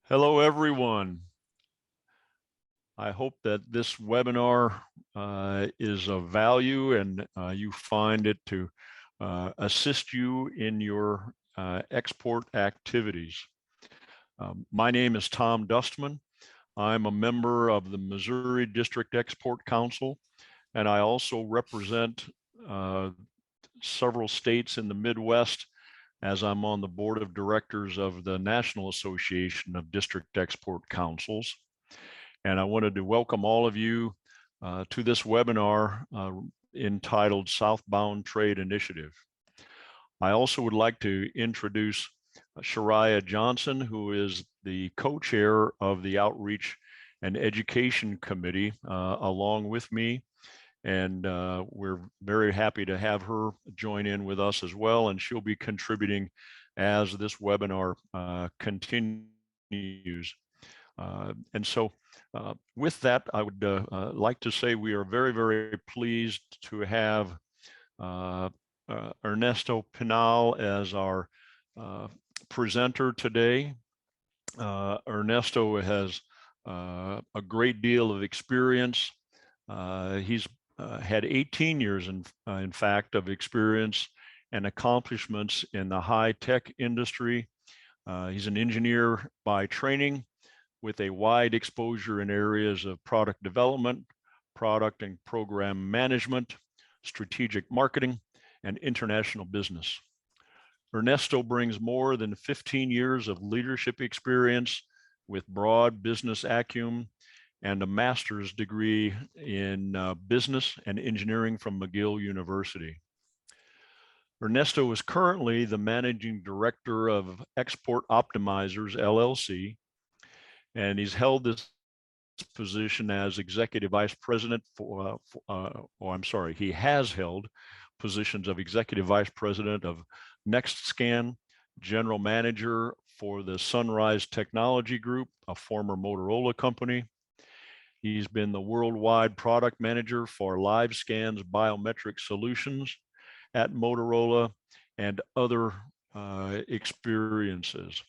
Hello, everyone. I hope that this webinar is of value and you find it to assist you in your export activities. My name is Tom Dustman. I'm a member of the Missouri District Export Council, and I also represent several states in the Midwest as I'm on the board of directors of the National Association of District Export Councils. And I wanted to welcome all of you to this webinar entitled Southbound Trade Initiative. I also would like to introduce Shariah Johnson, who is the co-chair of the Outreach and Education Committee along with me. And we're very happy to have her join in with us as well. And she'll be contributing as this webinar continues. And so with that, I would like to say we are very, very pleased to have Ernesto Pinal as our presenter today. Ernesto has a great deal of experience. He's had 18 years, in fact, of experience and accomplishments in the high-tech industry. He's an engineer by training with a wide exposure in areas of product development, product and program management, strategic marketing, and international business. Ernesto brings more than 15 years of leadership experience with broad business acumen and a master's degree in business and engineering from McGill University. Ernesto is currently the managing director of Export Optimizers, LLC, and he's held this position as executive vice president he has held positions of executive vice president of NextScan, general manager for the Sunrise Technology Group, a former Motorola company. He's been the worldwide product manager for LiveScan's biometric solutions at Motorola and other experiences.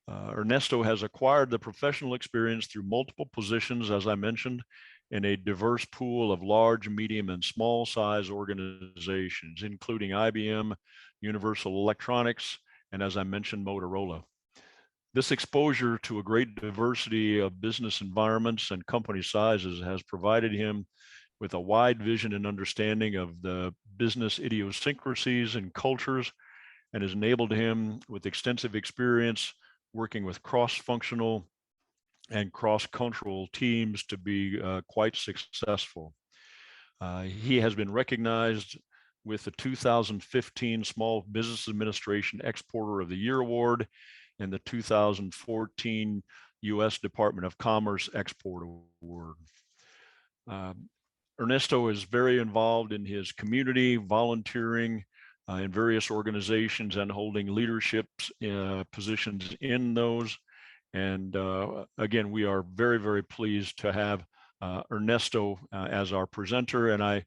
Ernesto has acquired the professional experience through multiple positions, as I mentioned, in a diverse pool of large, medium, and small size organizations, including IBM, Universal Electronics, and as I mentioned, Motorola. This exposure to a great diversity of business environments and company sizes has provided him with a wide vision and understanding of the business idiosyncrasies and cultures, and has enabled him with extensive experience working with cross-functional and cross-cultural teams to be quite successful. He has been recognized with the 2015 Small Business Administration Exporter of the Year Award and the 2014 U.S. Department of Commerce Export Award. Ernesto is very involved in his community, volunteering in various organizations and holding leadership positions in those. And again, we are very, very pleased to have Ernesto as our presenter. And I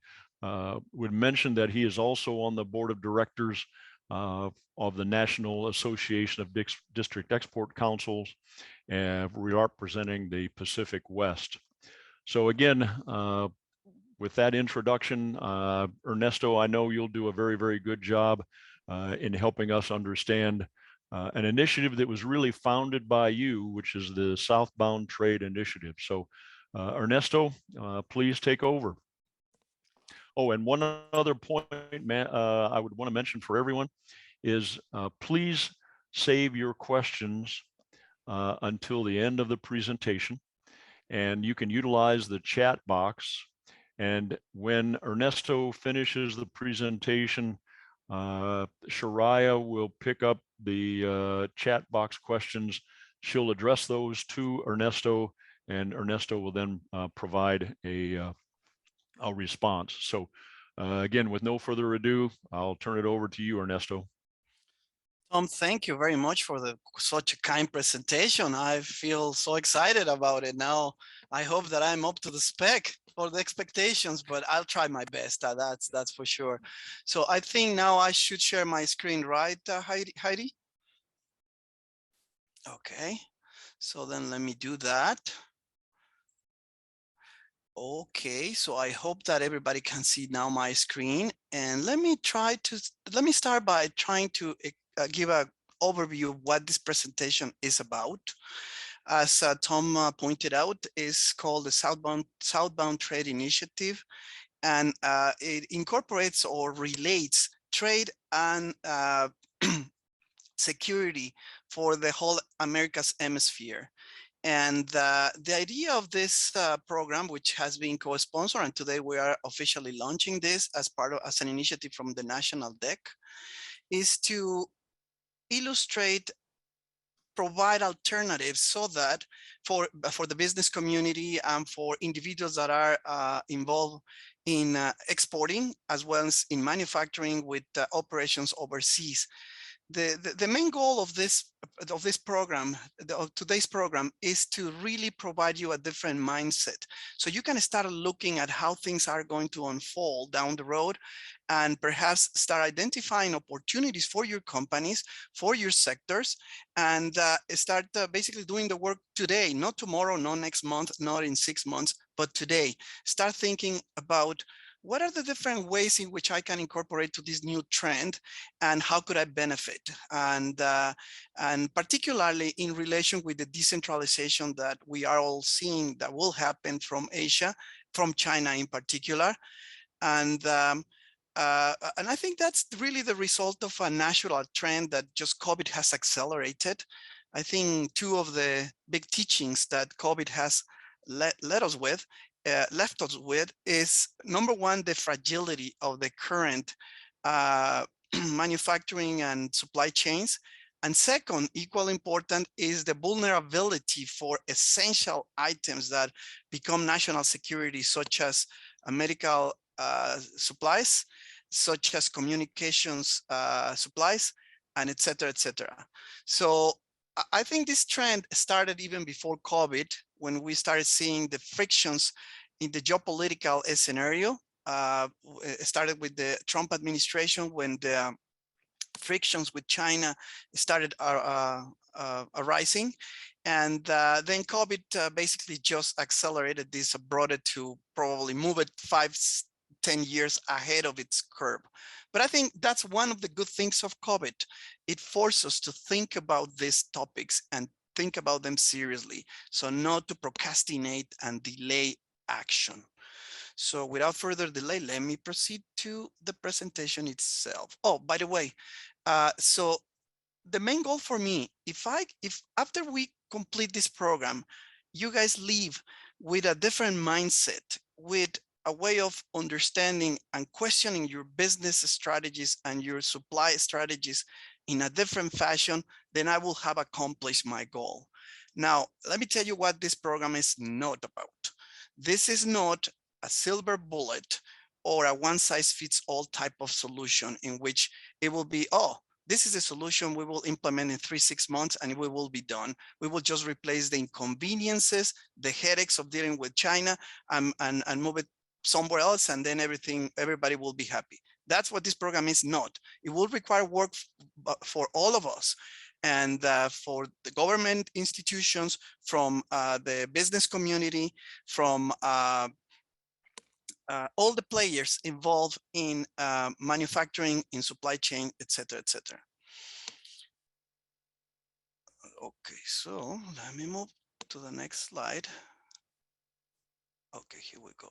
would mention that he is also on the board of directors of the National Association of District Export Councils, and representing the Pacific West. So again, with that introduction, Ernesto, I know you'll do a very, very good job in helping us understand an initiative that was really founded by you, which is the Southbound Trade Initiative. So Ernesto, please take over. Oh, and one other point, I would want to mention for everyone is please save your questions until the end of the presentation, and you can utilize the chat box. And when Ernesto finishes the presentation, Shariah will pick up the chat box questions. She'll address those to Ernesto, and Ernesto will then provide a response. So again, with no further ado, I'll turn it over to you, Ernesto. Tom, thank you very much for such a kind presentation. I feel so excited about it now. I hope that I'm up to the spec for the expectations, but I'll try my best. That's for sure. So I think now I should share my screen, right, Heidi? Okay. So then let me do that. Okay, so I hope that everybody can see now my screen. And let me start by trying to give an overview of what this presentation is about. As Tom pointed out, is called the Southbound Trade Initiative, and it incorporates or relates trade and security for the whole America's hemisphere. And the idea of this program, which has been co-sponsored, and today we are officially launching this as an initiative from the National Deck, is to illustrate, provide alternatives so that for the business community and for individuals that are involved in exporting as well as in manufacturing with operations overseas. The main goal of this program, of today's program, is to really provide you a different mindset, so you can start looking at how things are going to unfold down the road, and perhaps start identifying opportunities for your companies, for your sectors, and start basically doing the work today, not tomorrow, not next month, not in 6 months, but today. Start thinking about what are the different ways in which I can incorporate to this new trend, and how could I benefit? And particularly in relation with the decentralization that we are all seeing that will happen from Asia, from China in particular. And I think that's really the result of a natural trend that just COVID has accelerated. I think two of the big teachings that COVID has left us with is, number one, the fragility of the current manufacturing and supply chains. And second, equally important, is the vulnerability for essential items that become national security, such as medical supplies, such as communications supplies, and et cetera, et cetera. So I think this trend started even before COVID, when we started seeing the frictions in the geopolitical scenario. It started with the Trump administration, when the frictions with China started arising. And then COVID basically just accelerated this, brought it to probably move it 5-10 years ahead of its curve. But I think that's one of the good things of COVID. It forced us to think about these topics and think about them seriously, so not to procrastinate and delay action. So without further delay, let me proceed to the presentation itself. Oh, by the way, so the main goal for me, if after we complete this program, you guys leave with a different mindset, with a way of understanding and questioning your business strategies and your supply strategies in a different fashion, then I will have accomplished my goal. Now, let me tell you what this program is not about. This is not a silver bullet or a one-size-fits-all type of solution in which it will be, oh, this is a solution we will implement in 3-6 months and we will be done. We will just replace the inconveniences, the headaches of dealing with China, and move it somewhere else, and then everybody will be happy. That's what this program is not. It will require work for all of us, and for the government institutions, from the business community, from all the players involved in manufacturing, in supply chain, etc., etc. Okay, so let me move to the next slide. Okay, here we go.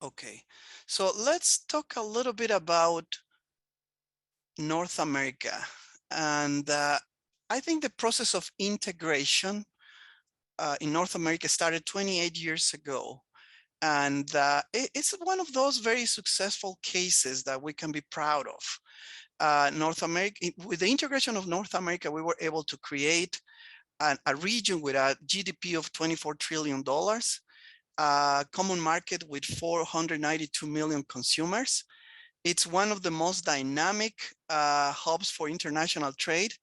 Okay, so let's talk a little bit about North America. And I think the process of integration in North America started 28 years ago. And it's one of those very successful cases that we can be proud of. North America, with the integration of North America, we were able to create a region with a GDP of $24 trillion, a common market with 492 million consumers. It's one of the most dynamic hubs for international trade.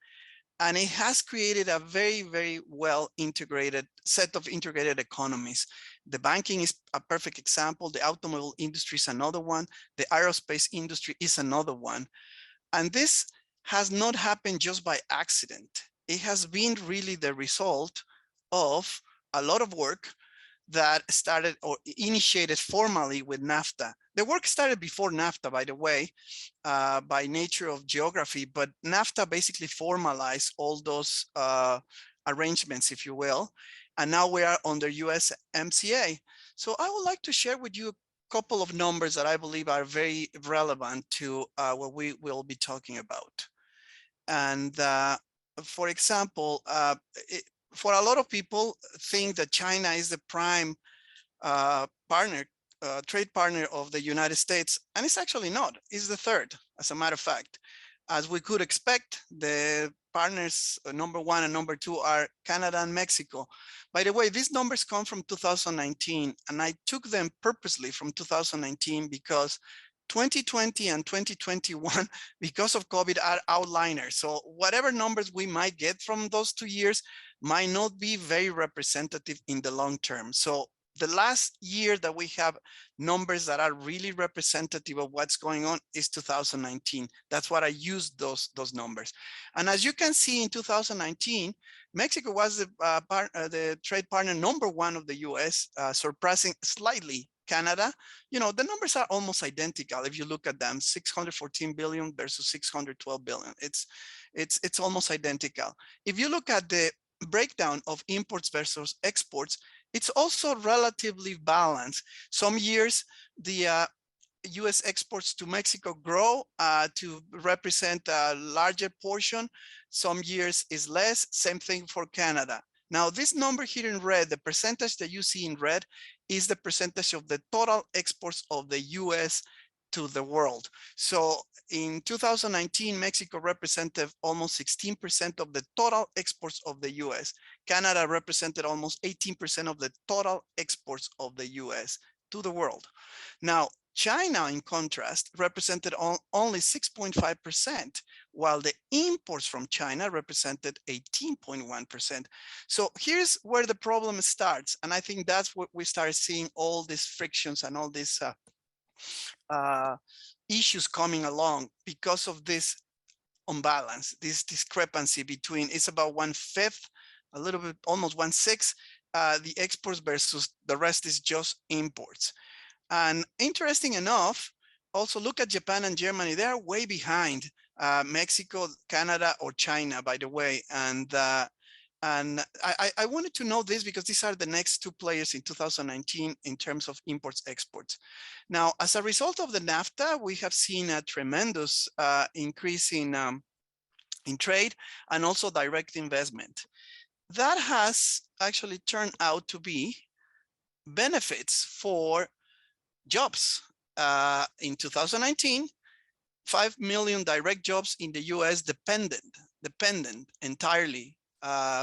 And it has created a very, very well integrated set of integrated economies. The banking is a perfect example. The automobile industry is another one. The aerospace industry is another one. And this has not happened just by accident. it has been really the result of a lot of work that started or initiated formally with NAFTA. The work started before NAFTA, by the way, by nature of geography, but NAFTA basically formalized all those arrangements, if you will, and now we are under USMCA. So I would like to share with you a couple of numbers that I believe are very relevant to what we will be talking about. And for example, for a lot of people think that China is the prime partner, trade partner of the United States, and it's actually not. It's the third, as a matter of fact. As we could expect, the partners number one and number two are Canada and Mexico. By the way, these numbers come from 2019, and I took them purposely from 2019 because 2020 and 2021, because of COVID, are outliers. So whatever numbers we might get from those 2 years might not be very representative in the long term. So the last year that we have numbers that are really representative of what's going on is 2019. That's what I used those numbers. And as you can see, in 2019, Mexico was the trade partner number one of the US, surpassing slightly Canada. You know, the numbers are almost identical. If you look at them, 614 billion versus 612 billion. It's almost identical. If you look at the breakdown of imports versus exports, it's also relatively balanced. Some years, the US exports to Mexico grow to represent a larger portion. Some years is less, same thing for Canada. Now, this number here in red, the percentage that you see in red, is the percentage of the total exports of the US to the world. So in 2019, Mexico represented almost 16% of the total exports of the US. Canada represented almost 18% of the total exports of the US to the world. Now, China, in contrast, represented only 6.5%, while the imports from China represented 18.1%. So here's where the problem starts. And I think that's what we start seeing all these frictions and all these issues coming along because of this imbalance, this discrepancy between, it's about 1/5, a little bit, almost 1/6, the exports versus the rest is just imports. And interesting enough, also look at Japan and Germany. They are way behind Mexico, Canada, or China, by the way. And I wanted to know this because these are the next two players in 2019 in terms of imports, exports. Now, as a result of the NAFTA, we have seen a tremendous increase in trade and also direct investment. That has actually turned out to be benefits for jobs. In 2019, 5 million direct jobs in the US dependent entirely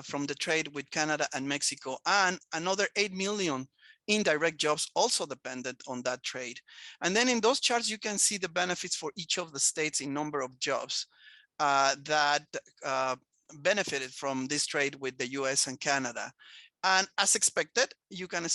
from the trade with Canada and Mexico, and another 8 million indirect jobs also dependent on that trade. And then in those charts, you can see the benefits for each of the states in number of jobs that benefited from this trade with the US and Canada. And as expected, you can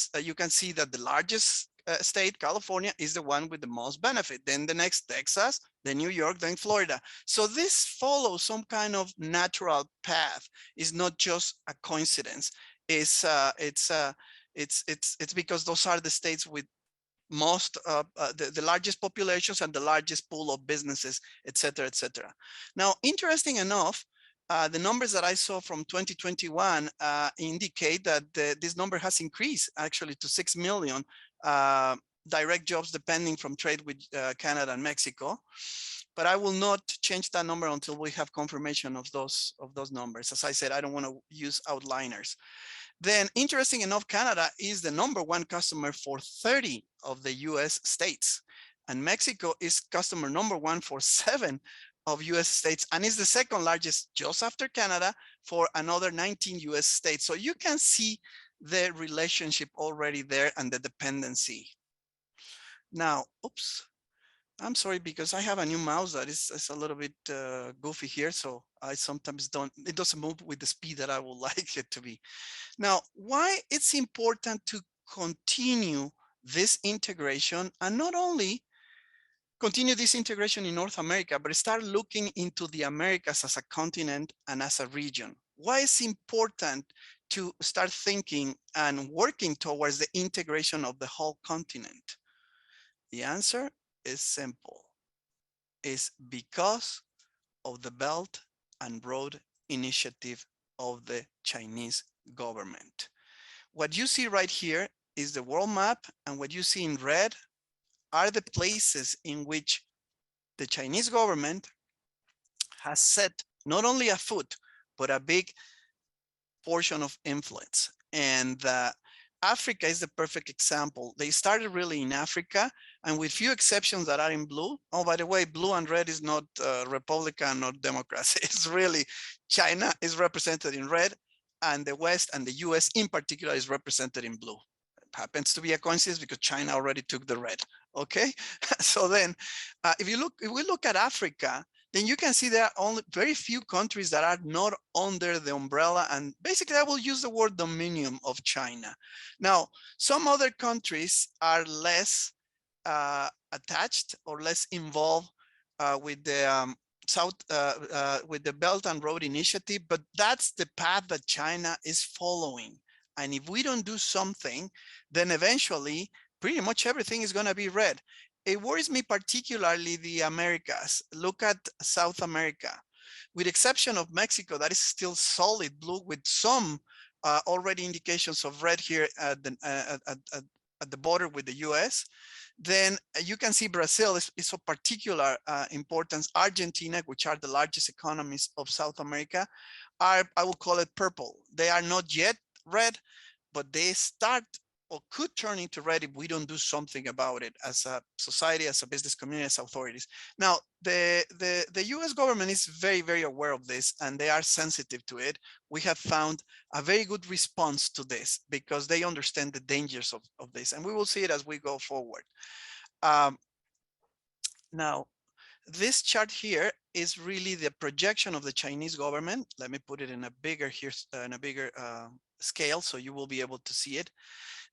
see that the largest state, California, is the one with the most benefit. Then the next, Texas, then New York, then Florida. So this follows some kind of natural path. It's not just a coincidence. It's because those are the states with most the largest populations and the largest pool of businesses, et cetera, et cetera. Now, interesting enough, the numbers that I saw from 2021 indicate that this number has increased actually to 6 million direct jobs depending from trade with Canada and Mexico. But I will not change that number until we have confirmation of those numbers. As I said, I don't want to use outliners. Then, interesting enough, Canada is the #1 customer for 30 of the US states. And Mexico is customer #1 for 7 of US states, and is the second largest just after Canada for another 19 US states. So you can see the relationship already there and the dependency. Now, oops, I'm sorry, because I have a new mouse that is a little bit goofy here. So I sometimes it doesn't move with the speed that I would like it to be. Now, why it's important to continue this integration, and not only continue this integration in North America, but start looking into the Americas as a continent and as a region. why it's important to start thinking and working towards the integration of the whole continent? The answer is simple. It's because of the Belt and Road Initiative of the Chinese government. What you see right here is the world map, and what you see in red are the places in which the Chinese government has set not only a foot, but a big portion of influence. And Africa is the perfect example. They started really in Africa, and with few exceptions that are in blue. Oh, by the way, blue and red is not Republican or Democrats. It's really China is represented in red, and the West and the US in particular is represented in blue. It happens to be a coincidence because China already took the red. Okay, so then if we look at Africa, then you can see there are only very few countries that are not under the umbrella, and basically I will use the word dominion of China. Now, some other countries are less attached or less involved with the with the Belt and Road Initiative, but that's the path that China is following. And if we don't do something, then eventually pretty much everything is going to be red. It worries me particularly the Americas. Look at South America. With exception of Mexico, that is still solid blue with some already indications of red here at the border with the US. Then you can see Brazil is of particular importance. Argentina, which are the largest economies of South America, are, I will call it purple. They are not yet red, but they start or could turn into red if we don't do something about it as a society, as a business community, as authorities. Now, the US government is very, very aware of this, and they are sensitive to it. We have found a very good response to this because they understand the dangers of this, and we will see it as we go forward. Now, this chart here is really the projection of the Chinese government. Let me put it in a bigger scale so you will be able to see it.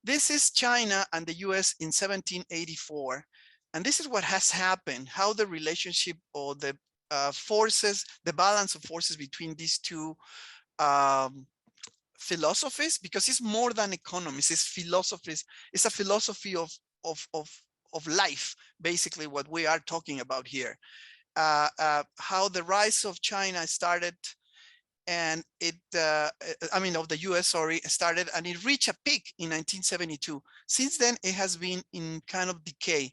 This is China and the US in 1784. And this is what has happened, how the relationship or the forces, the balance of forces between these two philosophies, because it's more than economics, it's philosophies. It's a philosophy of life, basically what we are talking about here. How the rise of China started, and of the US, sorry, started, and it reached a peak in 1972. Since then, it has been in kind of decay.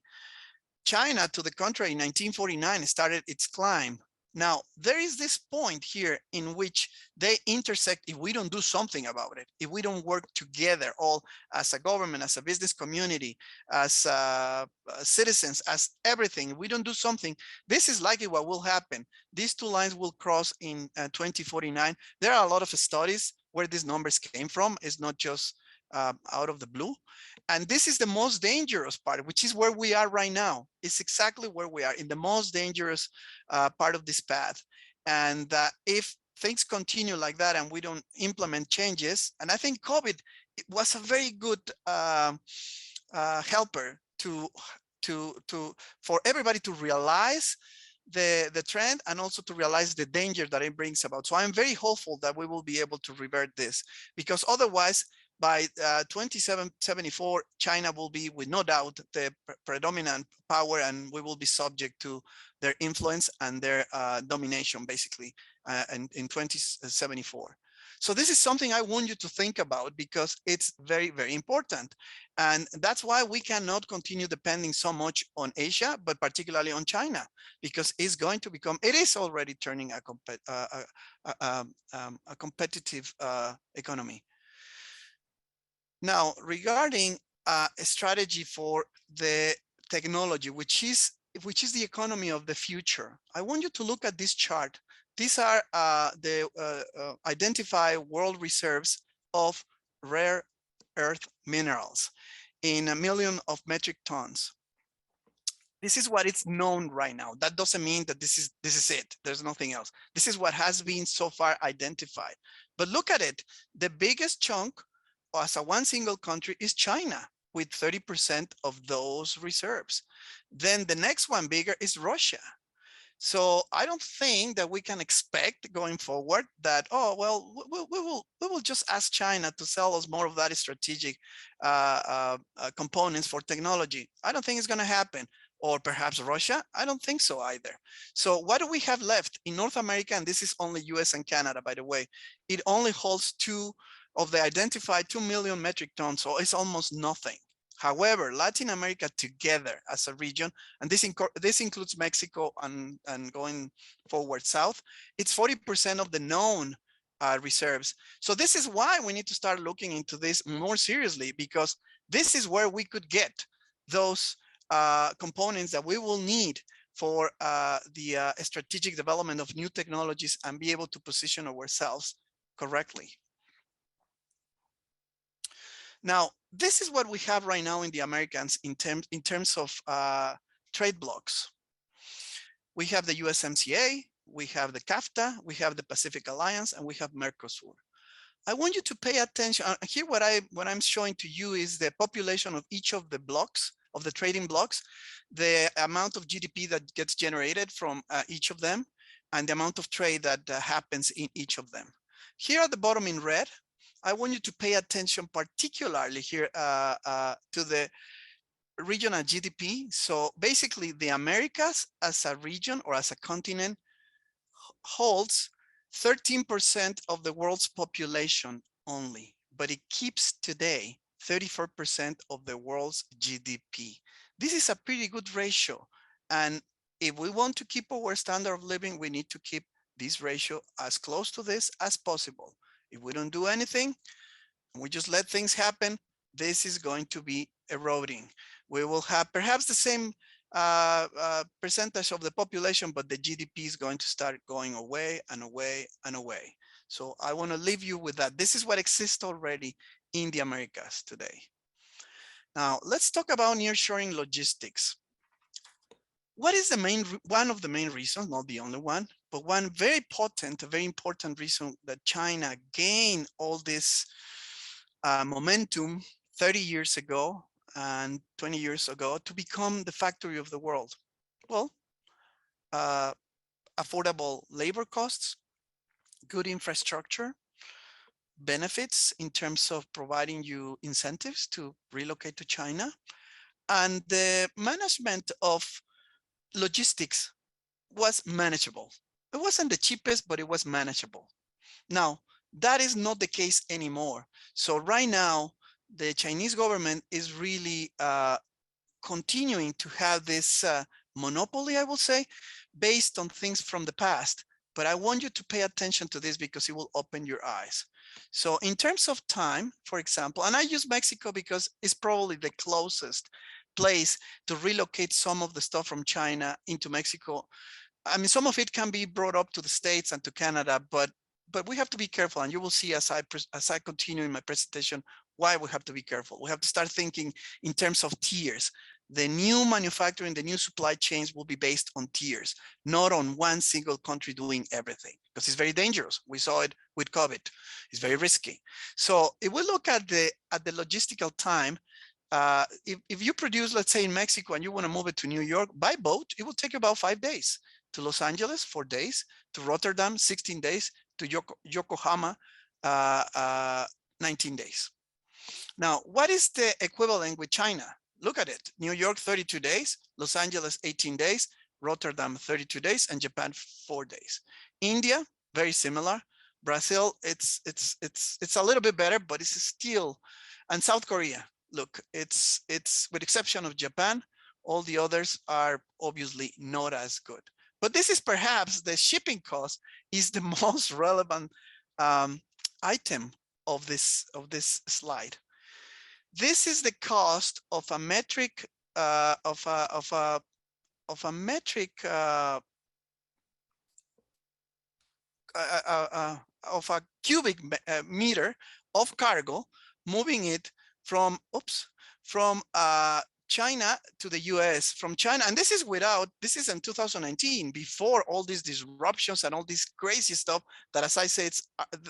China, to the contrary, in 1949, started its climb. Now, there is this point here in which they intersect if we don't do something about it, if we don't work together, all as a government, as a business community, as citizens, as everything. If we don't do something, this is likely what will happen. These two lines will cross in 2049. There are a lot of studies where these numbers came from. It's not just out of the blue. And this is the most dangerous part, which is where we are right now. It's exactly where we are, in the most dangerous part of this path. And if things continue like that and we don't implement changes, and I think COVID was a very good helper for everybody to realize the trend, and also to realize the danger that it brings about. So I'm very hopeful that we will be able to revert this, because otherwise, by 2074, China will be, with no doubt, the predominant power, and we will be subject to their influence and their domination, basically, in 2074. So this is something I want you to think about, because it's very, very important. And that's why we cannot continue depending so much on Asia, but particularly on China, because it's going to become, it is already turning a competitive economy. Now, regarding a strategy for the technology, which is the economy of the future, I want you to look at this chart. These are the identified world reserves of rare earth minerals in 1 million of metric tons. This is what is known right now. That doesn't mean that this is it. There's nothing else. This is what has been so far identified. But look at it. The biggest chunk as a one single country is China, with 30% of those reserves. Then the next one bigger is Russia. So I don't think that we can expect going forward that, oh, well, we will just ask China to sell us more of that strategic components for technology. I don't think it's going to happen. Or perhaps Russia? I don't think so either. So what do we have left in North America? And this is only US and Canada, by the way. It only holds 2 of the identified 2 million metric tons. So it's almost nothing. However, Latin America together as a region, and this includes Mexico and going forward south, it's 40% of the known reserves. So this is why we need to start looking into this more seriously, because this is where we could get those components that we will need for the strategic development of new technologies and be able to position ourselves correctly. Now, this is what we have right now in the Americans in terms of trade blocks. We have the USMCA, we have the CAFTA, we have the Pacific Alliance, and we have Mercosur. I want you to pay attention. Here, what I'm showing to you is the population of each of the blocks, of the trading blocks, the amount of GDP that gets generated from each of them, and the amount of trade that happens in each of them. Here at the bottom in red, I want you to pay attention particularly here to the regional GDP. So basically the Americas as a region or as a continent holds 13% of the world's population only, but it keeps today 34% of the world's GDP. This is a pretty good ratio. And if we want to keep our standard of living, we need to keep this ratio as close to this as possible. If we don't do anything, we just let things happen, this is going to be eroding. We will have perhaps the same percentage of the population, but the GDP is going to start going away and away and away. So I want to leave you with that. This is what exists already in the Americas today. Now, let's talk about nearshoring logistics. What is one of the main reasons, not the only one, but one very potent, a very important reason that China gained all this momentum 30 years ago and 20 years ago to become the factory of the world? Well, affordable labor costs, good infrastructure, benefits in terms of providing you incentives to relocate to China, and the management of logistics was manageable. It wasn't the cheapest, but it was manageable. Now, that is not the case anymore. So right now, the Chinese government is really continuing to have this monopoly, I will say, based on things from the past. But I want you to pay attention to this because it will open your eyes. So in terms of time, for example, and I use Mexico because it's probably the closest place to relocate some of the stuff from China into Mexico. I mean, some of it can be brought up to the States and to Canada, but we have to be careful. And you will see as I continue in my presentation why we have to be careful. We have to start thinking in terms of tiers. The new manufacturing, the new supply chains will be based on tiers, not on one single country doing everything, because it's very dangerous. We saw it with COVID. It's very risky. So if we look at the logistical time, if you produce, let's say in Mexico, and you want to move it to New York by boat, it will take about 5 days. To Los Angeles, 4 days. To Rotterdam, 16 days. To Yokohama, 19 days. Now, what is the equivalent with China? Look at it. New York, 32 days. Los Angeles, 18 days. Rotterdam, 32 days. And Japan, 4 days. India, very similar. Brazil, it's a little bit better, but it's still. And South Korea, look, it's with exception of Japan, all the others are obviously not as good. But this is perhaps the shipping cost is the most relevant item of this slide. This is the cost of a metric of a cubic meter of cargo, moving it from China to the US, from China. And this is in 2019, before all these disruptions and all this crazy stuff that, as I say,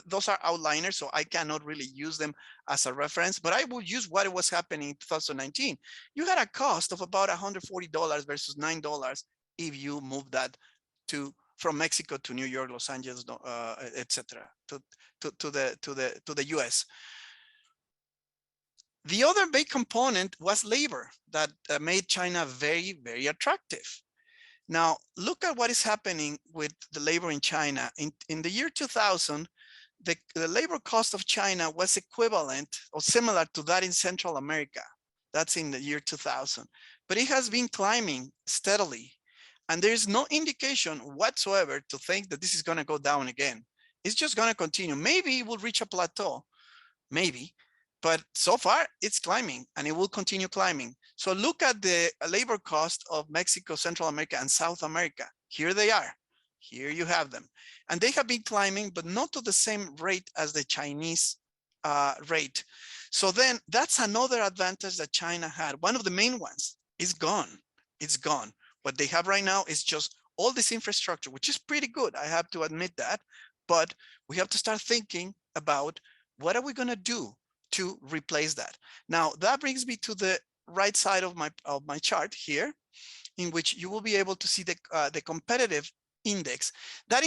those are outliners, so I cannot really use them as a reference, but I will use what was happening in 2019. You had a cost of about $140 versus $9 if you move that from Mexico to New York, Los Angeles, etc., to the US. The other big component was labor that made China very, very attractive. Now, look at what is happening with the labor in China. In the year 2000, the labor cost of China was equivalent or similar to that in Central America. That's in the year 2000. But it has been climbing steadily. And there's no indication whatsoever to think that this is going to go down again. It's just going to continue. Maybe it will reach a plateau, maybe. But so far, it's climbing and it will continue climbing. So look at the labor cost of Mexico, Central America, and South America. Here they are. Here you have them. And they have been climbing, but not to the same rate as the Chinese rate. So then that's another advantage that China had. One of the main ones is gone. It's gone. What they have right now is just all this infrastructure, which is pretty good. I have to admit that. But we have to start thinking about what are we going to do to replace that. Now that brings me to the right side of my chart here, in which you will be able to see the competitive index that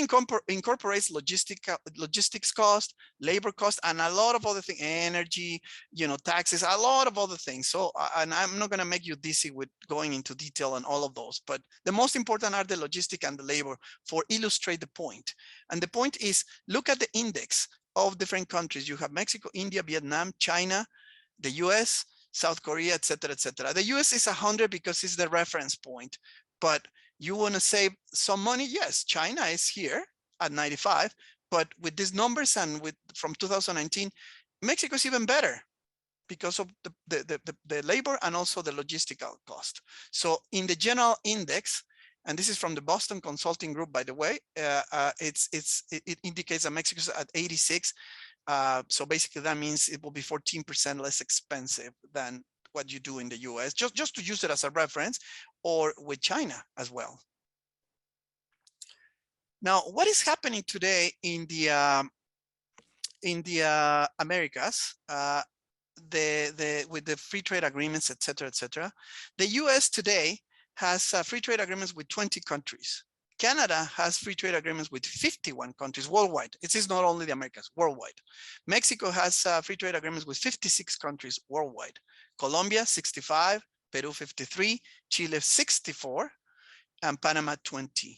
incorporates logistics cost, labor cost, and a lot of other things, energy, taxes, a lot of other things. So, and I'm not going to make you dizzy with going into detail on all of those, but the most important are the logistic and the labor for illustrate the point. And the point is, look at the index of different countries. You have Mexico, India, Vietnam, China, the US, South Korea, etc., etc. The US is 100 because it's the reference point, but you want to save some money? Yes, China is here at 95, but with these numbers and from 2019, Mexico is even better because of the labor and also the logistical cost. So in the general index, and this is from the Boston Consulting Group, by the way, it indicates that Mexico is at 86. So basically that means it will be 14% less expensive than what you do in the US, just to use it as a reference, or with China as well. Now, what is happening today in the Americas, with the free trade agreements, etc., etc. The US today has free trade agreements with 20 countries. Canada has free trade agreements with 51 countries worldwide. It is not only the Americas, worldwide. Mexico has free trade agreements with 56 countries worldwide. Colombia, 65, Peru, 53, Chile, 64, and Panama, 20.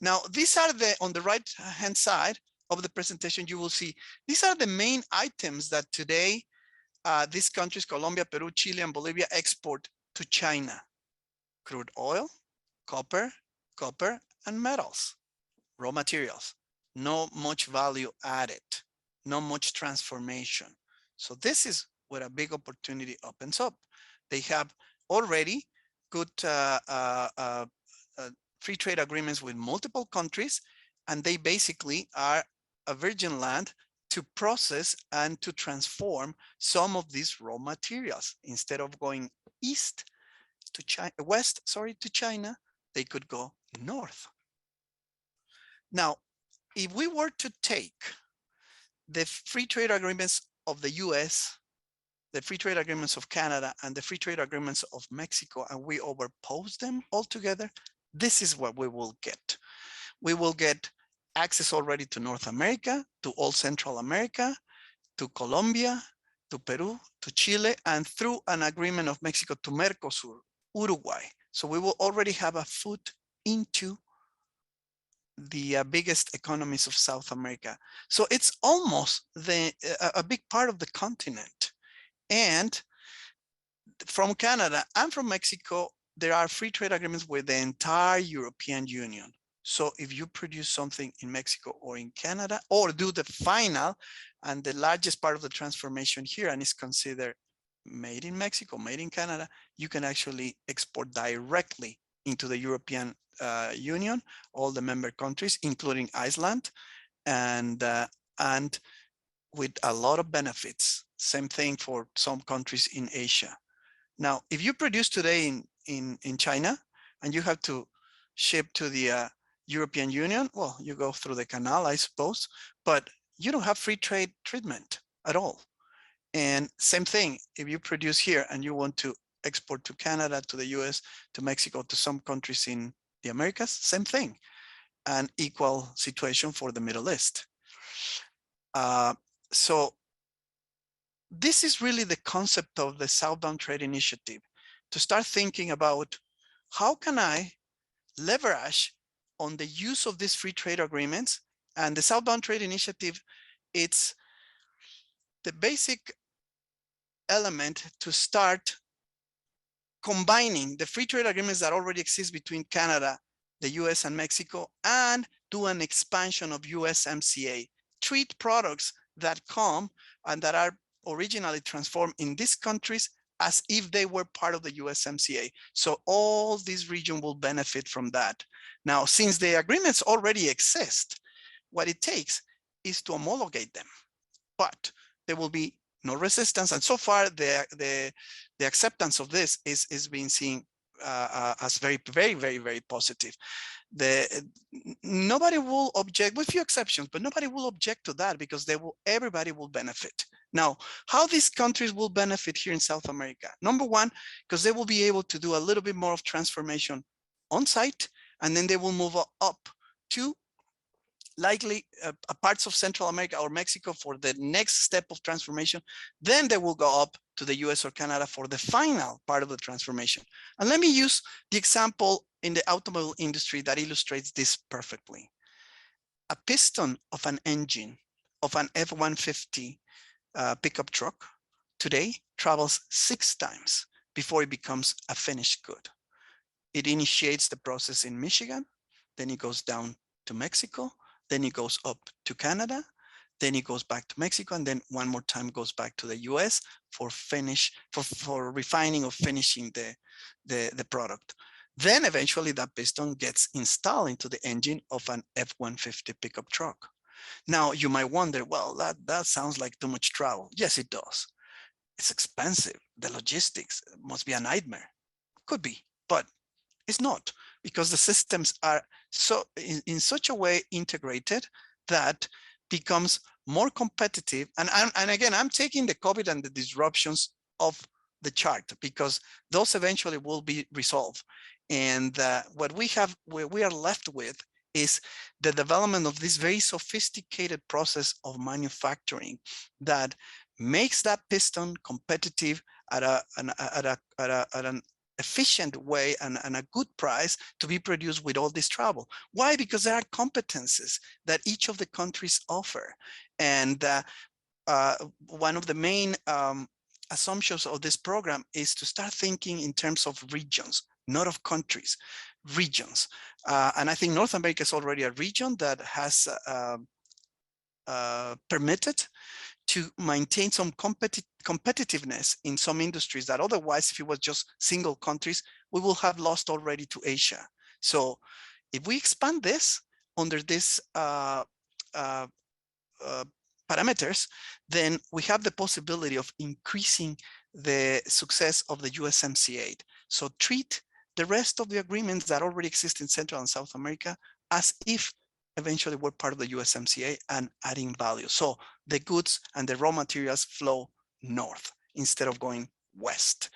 Now, these are on the right-hand side of the presentation, you will see, these are the main items that today these countries, Colombia, Peru, Chile, and Bolivia, export to China. Crude oil, copper, and metals, raw materials. No much value added, no much transformation. So this is where a big opportunity opens up. They have already good free trade agreements with multiple countries, and they basically are a virgin land to process and to transform some of these raw materials. Instead of going west to China, they could go north. Now, if we were to take the free trade agreements of the US, the free trade agreements of Canada, and the free trade agreements of Mexico, and we overpose them all together, this is what we will get. We will get access already to North America, to all Central America, to Colombia, to Peru, to Chile, and through an agreement of Mexico to Mercosur, Uruguay. So we will already have a foot into the biggest economies of South America. So it's almost a big part of the continent. And from Canada and from Mexico, there are free trade agreements with the entire European Union. So if you produce something in Mexico or in Canada, or do the final and the largest part of the transformation here, and is considered made in Mexico, made in Canada, you can actually export directly into the European Union, all the member countries, including Iceland, and with a lot of benefits. Same thing for some countries in Asia. Now, if you produce today in China and you have to ship to the European Union, well, you go through the canal, I suppose, but you don't have free trade treatment at all. And same thing, if you produce here and you want to export to Canada, to the US, to Mexico, to some countries in the Americas, same thing. an equal situation for the Middle East. So this is really the concept of the Southbound Trade Initiative, to start thinking about how can I leverage on the use of these free trade agreements. And the Southbound Trade Initiative, it's the basic element to start combining the free trade agreements that already exist between Canada, the US, and Mexico, and do an expansion of USMCA. Treat products that come and that are originally transformed in these countries as if they were part of the USMCA. So all this region will benefit from that. Now, since the agreements already exist, what it takes is to homologate them, but there will be no resistance. And so far, the acceptance of this is being seen as very, very, very, very positive. Nobody will object, with few exceptions, but nobody will object to that, because everybody will benefit. Now, how these countries will benefit here in South America? Number one, because they will be able to do a little bit more of transformation on site, and then they will move up to likely parts of Central America or Mexico for the next step of transformation. Then they will go up to the US or Canada for the final part of the transformation. And let me use the example in the automobile industry that illustrates this perfectly. A piston of an engine of an F-150 pickup truck today travels 6 times before it becomes a finished good. It initiates the process in Michigan, then it goes down to Mexico, then it goes up to Canada, then it goes back to Mexico, and then one more time goes back to the US for refining or finishing the product. Then eventually that piston gets installed into the engine of an F-150 pickup truck. Now you might wonder, well, that sounds like too much travel. Yes, it does. It's expensive. The logistics must be a nightmare. Could be, but it's not, because the systems are so in such a way integrated that becomes more competitive. And again, I'm taking the COVID and the disruptions of the chart, because those eventually will be resolved. And what we are left with is the development of this very sophisticated process of manufacturing that makes that piston competitive at an efficient way and a good price to be produced with all this travel. Why? Because there are competences that each of the countries offer. And one of the main assumptions of this program is to start thinking in terms of regions, not of countries, regions. And I think North America is already a region that has permitted to maintain some competitiveness in some industries that otherwise, if it was just single countries, we will have lost already to Asia. So if we expand this under this parameters, then we have the possibility of increasing the success of the USMCA. So treat the rest of the agreements that already exist in Central and South America as if eventually we're part of the USMCA and adding value. So the goods and the raw materials flow north instead of going west.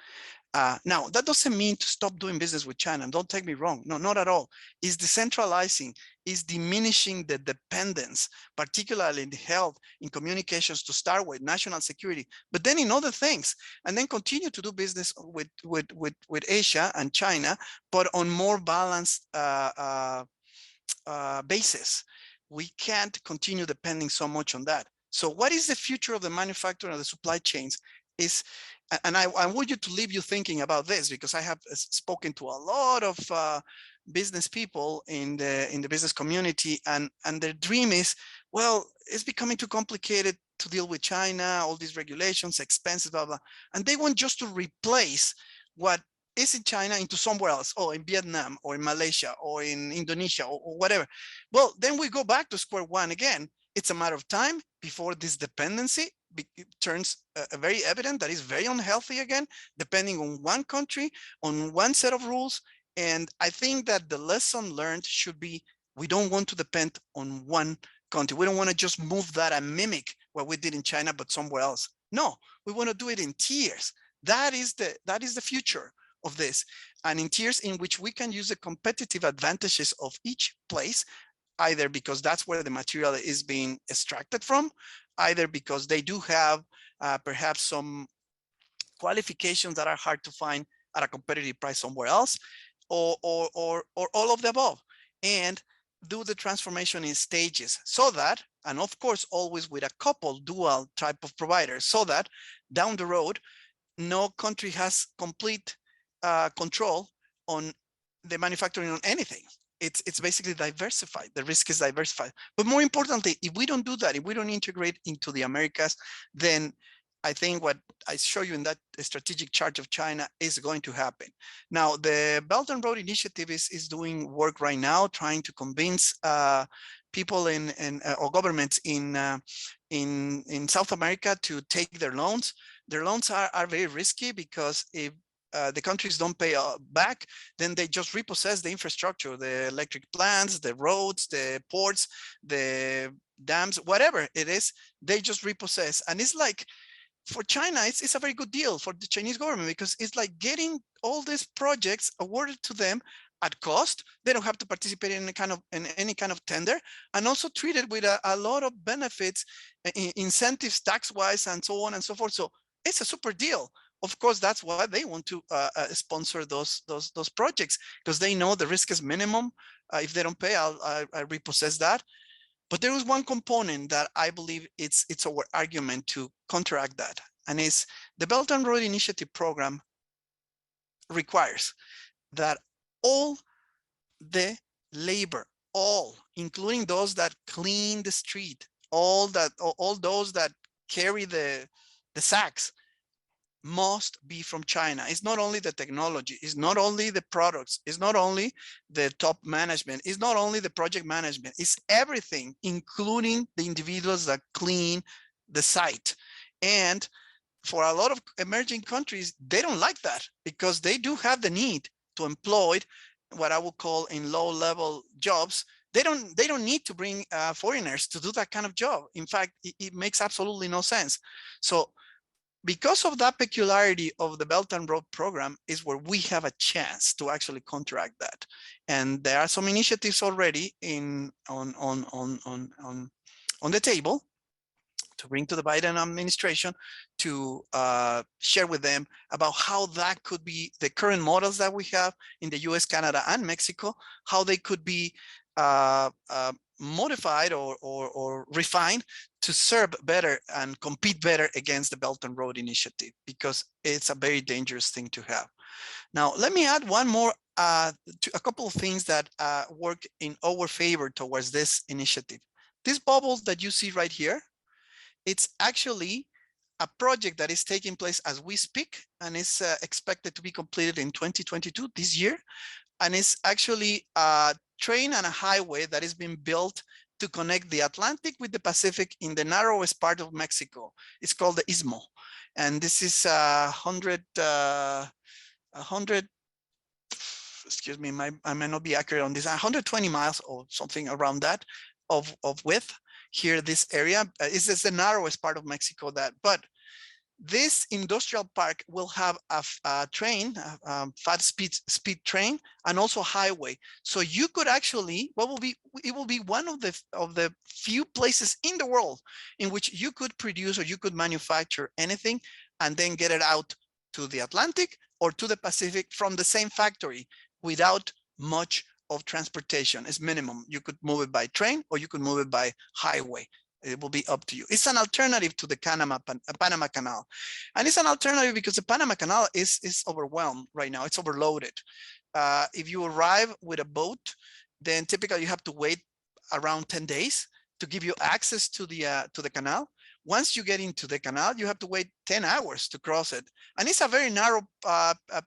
Now, that doesn't mean to stop doing business with China. And don't take me wrong. No, not at all. It's decentralizing, is diminishing the dependence, particularly in health, in communications to start with, national security, but then in other things, and then continue to do business with Asia and China, but on more balanced basis. We can't continue depending so much on that. So what is the future of the manufacturing of the supply chains? And I want you to leave you thinking about this, because I have spoken to a lot of business people in the business community, and their dream is, well, it's becoming too complicated to deal with China, all these regulations, expenses, blah, blah. And they want just to replace what is in China into somewhere else, or in Vietnam, or in Malaysia, or in Indonesia, or whatever. Well, then we go back to square one again. It's a matter of time before this dependency turns very evident, that is very unhealthy again, depending on one country, on one set of rules. And I think that the lesson learned should be, we don't want to depend on one country. We don't want to just move that and mimic what we did in China, but somewhere else. No, we want to do it in tiers. That is the future of this, and in tiers in which we can use the competitive advantages of each place either because that's where the material is being extracted from, either because they do have perhaps some qualifications that are hard to find at a competitive price somewhere else, or all of the above, and do the transformation in stages so that, and of course, always with a couple dual type of providers, so that down the road, no country has complete control on the manufacturing on anything. It's basically diversified. The risk is diversified. But more importantly, if we don't do that, if we don't integrate into the Americas, then I think what I show you in that strategic chart of China is going to happen. Now, the Belt and Road Initiative is doing work right now, trying to convince people or governments in South America to take their loans. Their loans are very risky because if the countries don't pay back, then they just repossess the infrastructure, the electric plants, the roads, the ports, the dams, whatever it is, they just repossess. And it's like, for China, it's a very good deal for the Chinese government, because it's like getting all these projects awarded to them at cost. They don't have to participate in any kind of tender, and also treated with a lot of benefits, incentives, tax-wise, and so on and so forth. So it's a super deal. Of course, that's why they want to sponsor those projects, because they know the risk is minimum. If they don't pay, I repossess that. But there is one component that I believe it's our argument to counteract that, and is the Belt and Road Initiative program requires that all the labor, all, including those that clean the street, all those that carry the sacks, must be from China. It's not only the technology, it's not only the products, it's not only the top management, it's not only the project management, it's everything, including the individuals that clean the site. And for a lot of emerging countries, they don't like that, because they do have the need to employ what I would call in low-level jobs. They don't need to bring foreigners to do that kind of job. In fact, it makes absolutely no sense. So because of that peculiarity of the Belt and Road program is where we have a chance to actually counteract that. And there are some initiatives already on the table to bring to the Biden administration to share with them about how that could be the current models that we have in the US, Canada, and Mexico, how they could be modified or refined to serve better and compete better against the Belt and Road Initiative, because it's a very dangerous thing to have. Now, let me add one more, a couple of things that work in our favor towards this initiative. These bubbles that you see right here, it's actually a project that is taking place as we speak, and is expected to be completed in 2022, this year. And it's actually a train and a highway that is being built to connect the Atlantic with the Pacific in the narrowest part of Mexico. It's called the Istmo. And this is 100, excuse me, I may not be accurate on this, 120 miles or something around that of width. Here, this area is the narrowest part of Mexico but this industrial park will have a train, fast speed train, and also highway. So you could actually, it will be one of the few places in the world in which you could produce or you could manufacture anything and then get it out to the Atlantic or to the Pacific from the same factory without much of transportation. It's minimum. You could move it by train or you could move it by highway. It will be up to you. It's an alternative to the Panama Canal. And it's an alternative because the Panama Canal is overwhelmed right now. It's overloaded. If you arrive with a boat, then typically you have to wait around 10 days to give you access to the canal. Once you get into the canal, you have to wait 10 hours to cross it. And it's a very narrow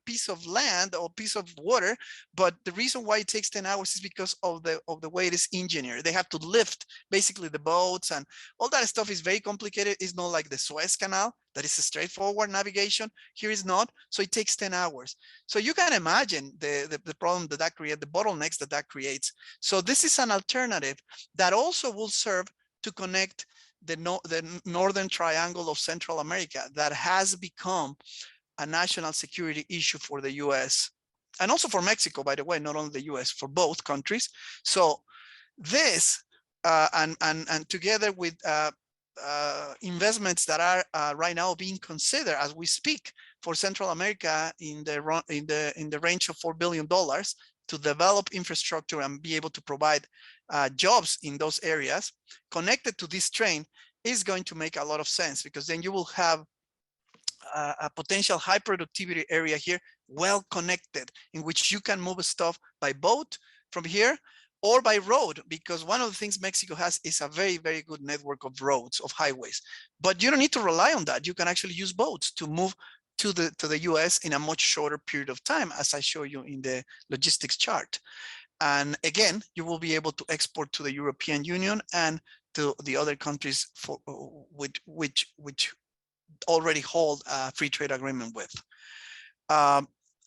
piece of land or piece of water. But the reason why it takes 10 hours is because of the way it is engineered. They have to lift basically the boats, and all that stuff is very complicated. It's not like the Suez Canal that is a straightforward navigation. Here is not. So it takes 10 hours. So you can imagine the problem that creates, the bottlenecks that creates. So this is an alternative that also will serve to connect the northern triangle of Central America that has become a national security issue for the US and also for Mexico, by the way, not only the US, for both countries. So This and together with investments that are right now being considered as we speak for Central America in the range of $4 billion to develop infrastructure and be able to provide jobs in those areas connected to this train is going to make a lot of sense, because then you will have a potential high productivity area here, well connected, in which you can move stuff by boat from here or by road, because one of the things Mexico has is a very, very good network of roads, of highways. But you don't need to rely on that. You can actually use boats to move to the US in a much shorter period of time, as I show you in the logistics chart. And again, you will be able to export to the European Union and to the other countries for which already hold a free trade agreement with.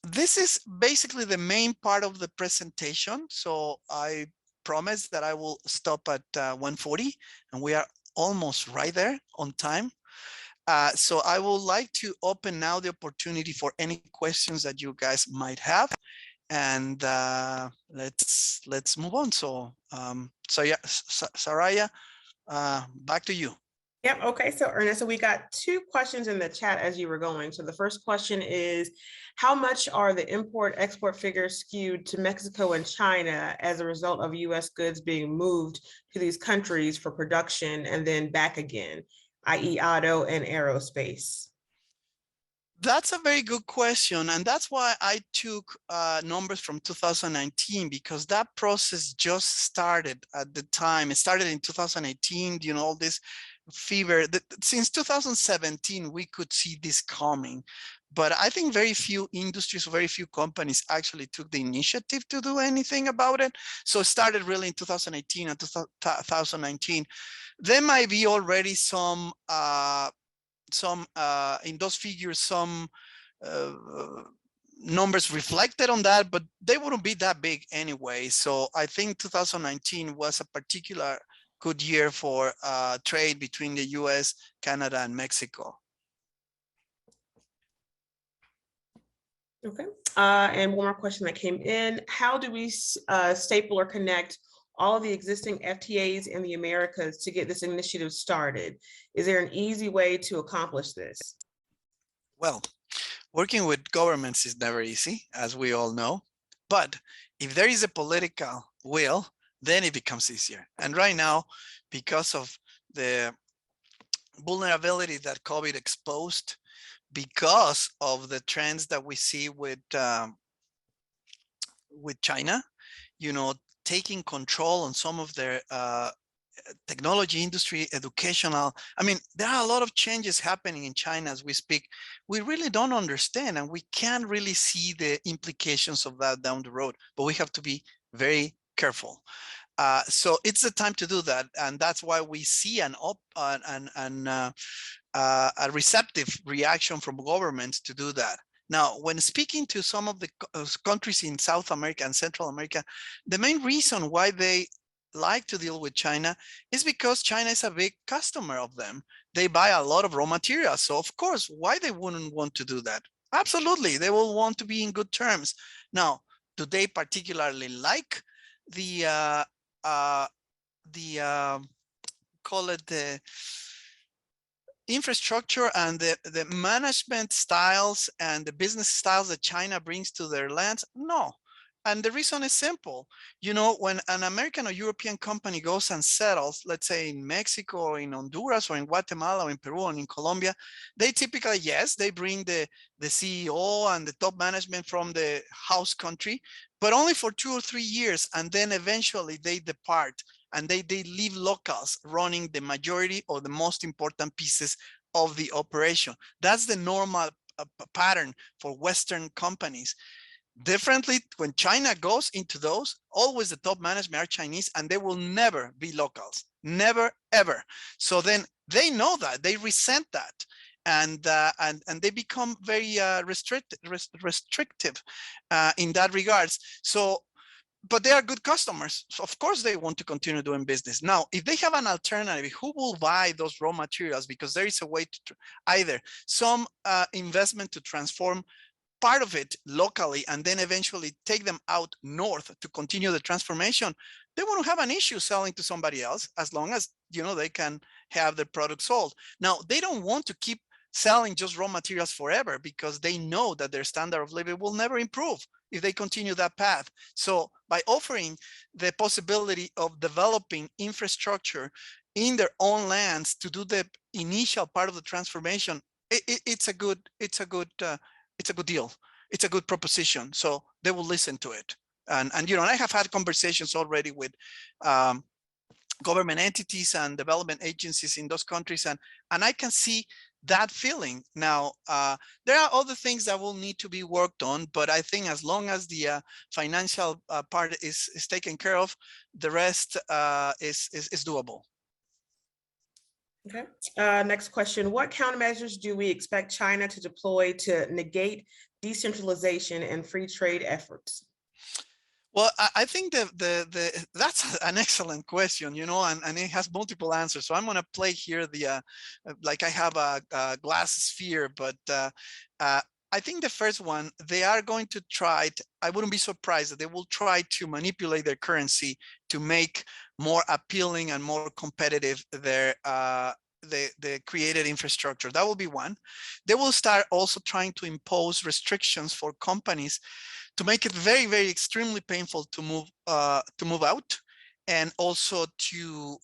This is basically the main part of the presentation. So I promise that I will stop at 1:40, and we are almost right there on time. So I would like to open now the opportunity for any questions that you guys might have, and let's move on. So so yeah, Saraya, back to you. Yep. Okay. So Ernest, so we got two questions in the chat as you were going. So the first question is, how much are the import-export figures skewed to Mexico and China as a result of US goods being moved to these countries for production and then back again, i.e. auto and aerospace? That's a very good question. And that's why I took numbers from 2019, because that process just started at the time. It started in 2018, you know, all this fever. Since 2017, we could see this coming. But I think very few industries, very few companies actually took the initiative to do anything about it. So it started really in 2018 and 2019. There might be already some in those figures, some numbers reflected on that, but they wouldn't be that big anyway. So I think 2019 was a particular good year for trade between the US, Canada, and Mexico. Okay. And one more question that came in. How do we staple or connect all of the existing FTAs in the Americas to get this initiative started? Is there an easy way to accomplish this? Well, working with governments is never easy, as we all know. But if there is a political will, then it becomes easier. And right now, because of the vulnerability that COVID exposed, because of the trends that we see with China, you know, taking control on some of their technology industry, educational. I mean, there are a lot of changes happening in China as we speak. We really don't understand, and we can't really see the implications of that down the road, but we have to be very careful. So it's the time to do that. And that's why we see a receptive reaction from governments to do that. Now, when speaking to some of the countries in South America and Central America, the main reason why they like to deal with China is because China is a big customer of them. They buy a lot of raw materials. So of course, why they wouldn't want to do that? Absolutely, they will want to be in good terms. Now, do they particularly like the call it the infrastructure and the management styles and the business styles that China brings to their lands? No. And the reason is simple. You know, when an American or European company goes and settles, let's say in Mexico or in Honduras or in Guatemala or in Peru or in Colombia, they typically, yes, they bring the CEO and the top management from the house country, but only for 2 or 3 years. And then eventually they depart and they leave locals running the majority or the most important pieces of the operation. That's the normal pattern for Western companies. Differently, when China goes into those, always the top management are Chinese, and they will never be locals, never, ever. So then they know that, they resent that, and they become very restrictive in that regards. So, but they are good customers. So of course they want to continue doing business. Now, if they have an alternative, who will buy those raw materials? Because there is a way to either some investment to transform part of it locally and then eventually take them out north to continue the transformation, they won't have an issue selling to somebody else as long as, you know, they can have their product sold. Now, they don't want to keep selling just raw materials forever because they know that their standard of living will never improve if they continue that path. So by offering the possibility of developing infrastructure in their own lands to do the initial part of the transformation, it's a good deal. It's a good proposition. So they will listen to it. And you know, I have had conversations already with government entities and development agencies in those countries, and I can see that feeling. Now, there are other things that will need to be worked on, but I think as long as the financial part is taken care of, the rest is doable. Okay. Next question. What countermeasures do we expect China to deploy to negate decentralization and free trade efforts? Well, I think that's an excellent question, you know, and it has multiple answers. So I'm going to play here the like I have a glass sphere, but I think the first one, they are going to try to, I wouldn't be surprised that they will try to manipulate their currency to make more appealing and more competitive their the created infrastructure. That will be one. They will start also trying to impose restrictions for companies to make it very, very extremely painful to move out, and also to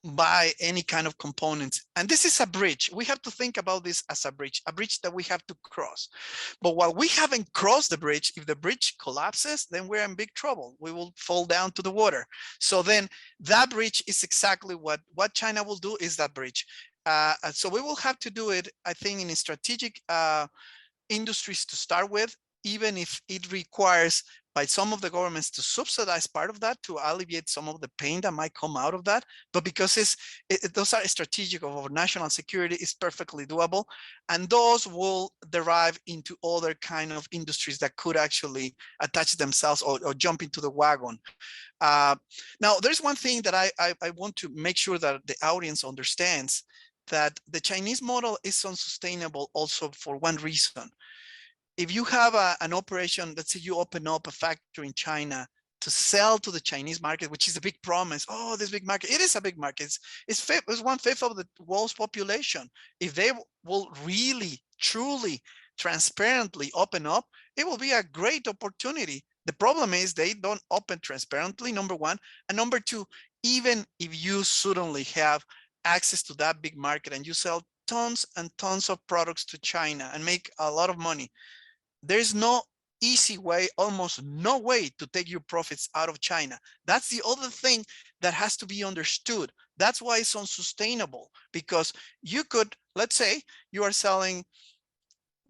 buy any kind of components. And this is a bridge. We have to think about this as a bridge that we have to cross. But while we haven't crossed the bridge, if the bridge collapses, then we're in big trouble. We will fall down to the water. So then that bridge is exactly what China will do, is that bridge. So we will have to do it, I think, in strategic industries to start with, even if it requires by some of the governments to subsidize part of that to alleviate some of the pain that might come out of that. But because those are strategic of our national security, is perfectly doable. And those will derive into other kind of industries that could actually attach themselves or jump into the wagon. Now, there's one thing that I want to make sure that the audience understands, that the Chinese model is unsustainable also for one reason. If you have an operation, let's say you open up a factory in China to sell to the Chinese market, which is a big promise. Oh, this big market. It is a big market. It's 1/5 of the world's population. If they will really, truly, transparently open up, it will be a great opportunity. The problem is they don't open transparently, number one. And number two, even if you suddenly have access to that big market and you sell tons and tons of products to China and make a lot of money, there's no easy way, almost no way to take your profits out of China. That's the other thing that has to be understood. That's why it's unsustainable, because you could, let's say you are selling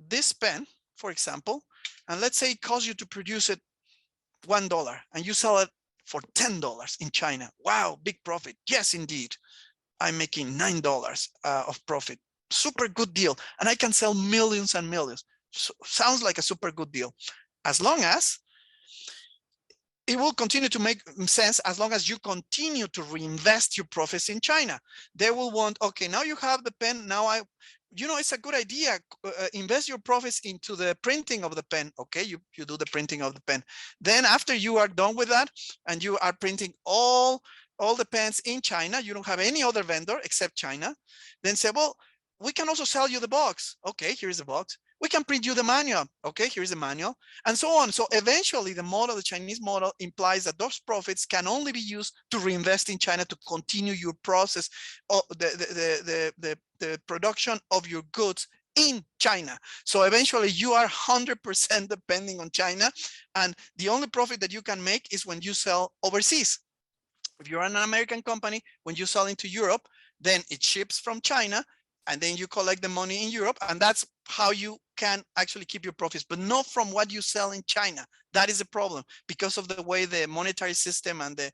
this pen, for example, and let's say it costs you to produce it $1 and you sell it for $10 in China. Wow, big profit. Yes, indeed. I'm making $9 of profit. Super good deal. And I can sell millions and millions. So, sounds like a super good deal, as long as it will continue to make sense, as long as you continue to reinvest your profits in China. They will want, okay, now you have the pen. Now you know, it's a good idea. Invest your profits into the printing of the pen. Okay, you do the printing of the pen. Then after you are done with that and you are printing all the pens in China, you don't have any other vendor except China, then say, well, we can also sell you the box. Okay, here's the box. We can print you the manual. Okay, here's the manual, and so on. So eventually the model, the Chinese model, implies that those profits can only be used to reinvest in China to continue your process of the production of your goods in China. So eventually you are 100% depending on China, and the only profit that you can make is when you sell overseas. If you're an American company, when you sell into Europe, then it ships from China, and then you collect the money in Europe, and that's how you can actually keep your profits, but not from what you sell in China. That is a problem because of the way the monetary system and the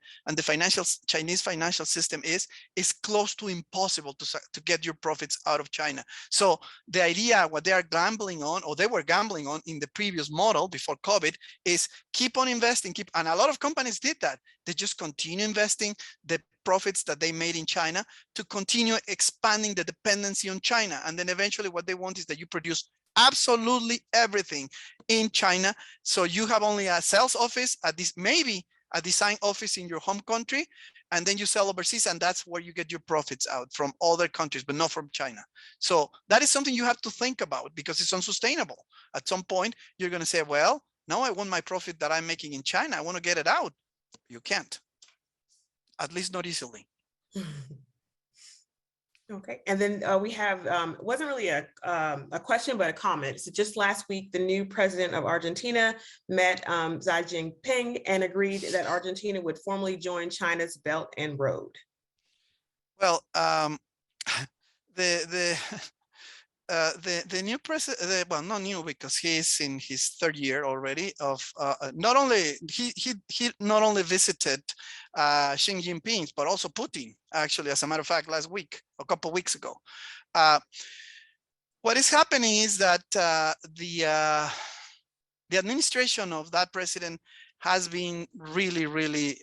Chinese financial system is close to impossible to get your profits out of China. So the idea, what they are gambling on, or they were gambling on in the previous model before COVID, is keep on investing, and a lot of companies did that. They just continue investing the profits that they made in China to continue expanding the dependency on China. And then eventually what they want is that you produce absolutely everything in China. So you have only a sales office, maybe a design office in your home country, and then you sell overseas, and that's where you get your profits out from other countries, but not from China. So that is something you have to think about, because it's unsustainable. At some point, you're going to say, well, now I want my profit that I'm making in China. I want to get it out. You can't, at least not easily. Okay, and then we have, it wasn't really a question, but a comment. So just last week, the new president of Argentina met Xi Jinping and agreed that Argentina would formally join China's Belt and Road. Well, the new president, well, not new, because he's in his third year already of not only he not only visited Xi Jinping, but also Putin, actually, as a matter of fact, last week, a couple of weeks ago. What is happening is that the administration of that president has been really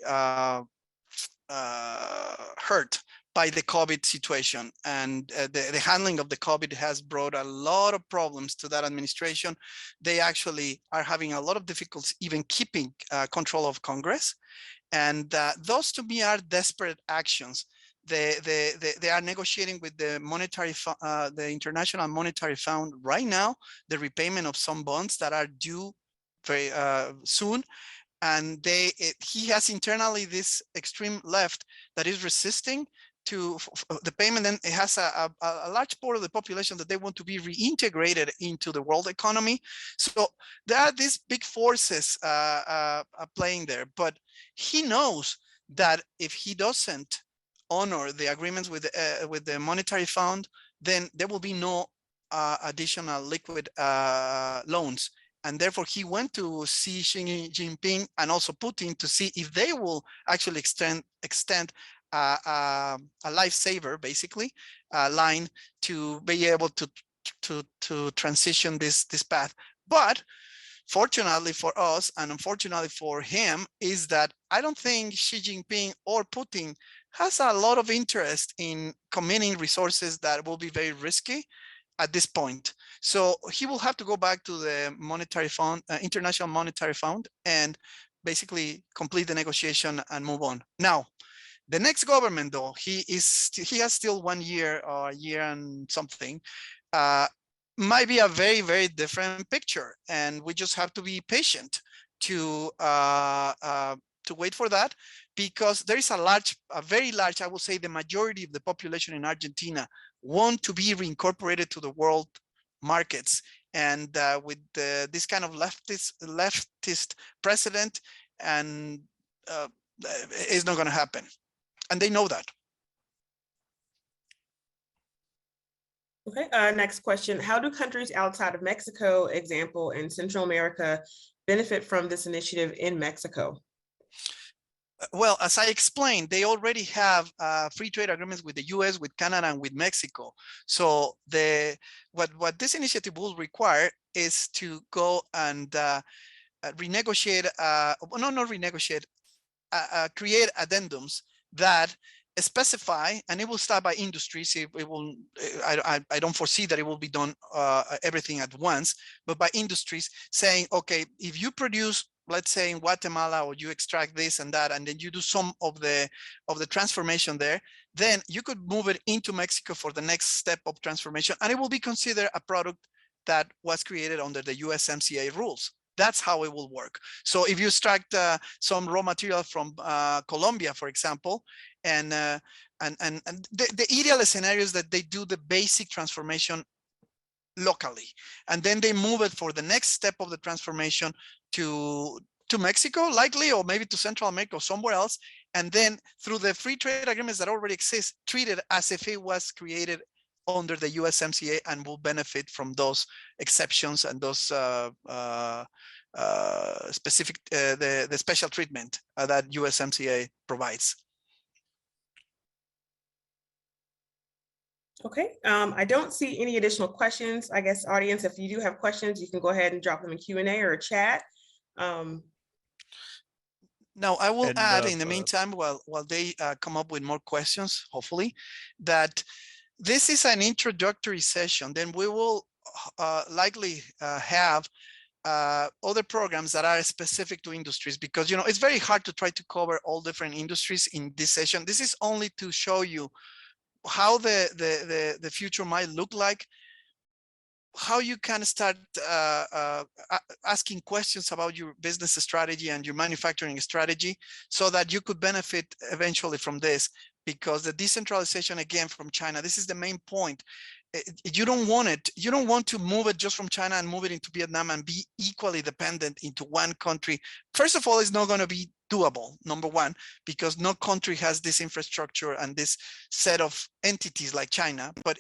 hurt by the COVID situation, and the handling of the COVID has brought a lot of problems to that administration. They actually are having a lot of difficulties even keeping control of Congress, and those to me are desperate actions. They are negotiating with the the International Monetary Fund right now, the repayment of some bonds that are due very soon. And he has internally this extreme left that is resisting to the payment, and it has a large part of the population that they want to be reintegrated into the world economy. So there are these big forces playing there, but he knows that if he doesn't honor the agreements with the monetary fund, then there will be no additional liquid loans. And therefore, he went to see Xi Jinping and also Putin to see if they will actually extend a lifesaver, basically, line to be able to transition this path. But fortunately for us, and unfortunately for him, is that I don't think Xi Jinping or Putin has a lot of interest in committing resources that will be very risky at this point. So he will have to go back to the monetary fund, International Monetary Fund, and basically complete the negotiation and move on. Now, the next government, though, he has still 1 year or a year and something, might be a very different picture, and we just have to be patient to wait for that, because there is a very large, I will say, the majority of the population in Argentina want to be reincorporated to the world markets, and with this kind of leftist president, and it's not going to happen, and they know that. Okay, next question. How do countries outside of Mexico, example in Central America, benefit from this initiative in Mexico? Well, as I explained, they already have free trade agreements with the US, with Canada, and with Mexico. So what this initiative will require is to go and renegotiate, not renegotiate, create addendums that specify, and it will start by industries. It will, I don't foresee that it will be done everything at once, but by industries saying, okay, if you produce, let's say in Guatemala, or you extract this and that, and then you do some of the transformation there, then you could move it into Mexico for the next step of transformation, and it will be considered a product that was created under the USMCA rules. That's how it will work. So if you extract some raw material from Colombia, for example, and the ideal scenario is that they do the basic transformation locally, and then they move it for the next step of the transformation to Mexico, likely, or maybe to Central America or somewhere else, and then through the free trade agreements that already exist, treat it as if it was created under the USMCA, and will benefit from those exceptions and those specific the special treatment that USMCA provides. Okay, I don't see any additional questions. I guess, audience, if you do have questions, you can go ahead and drop them in Q&A or chat. Now, I will add in the meantime, while they come up with more questions, hopefully, that this is an introductory session. Then we will likely have other programs that are specific to industries, because it's very hard to try to cover all different industries in this session. This is only to show you how the future might look like, how you can start asking questions about your business strategy and your manufacturing strategy, so that you could benefit eventually from this. Because the decentralization, again, from China, this is the main point. You don't want it. You don't want to move it just from China and move it into Vietnam and be equally dependent into one country. First of all, it's not going to be doable, number one, because no country has this infrastructure and this set of entities like China. But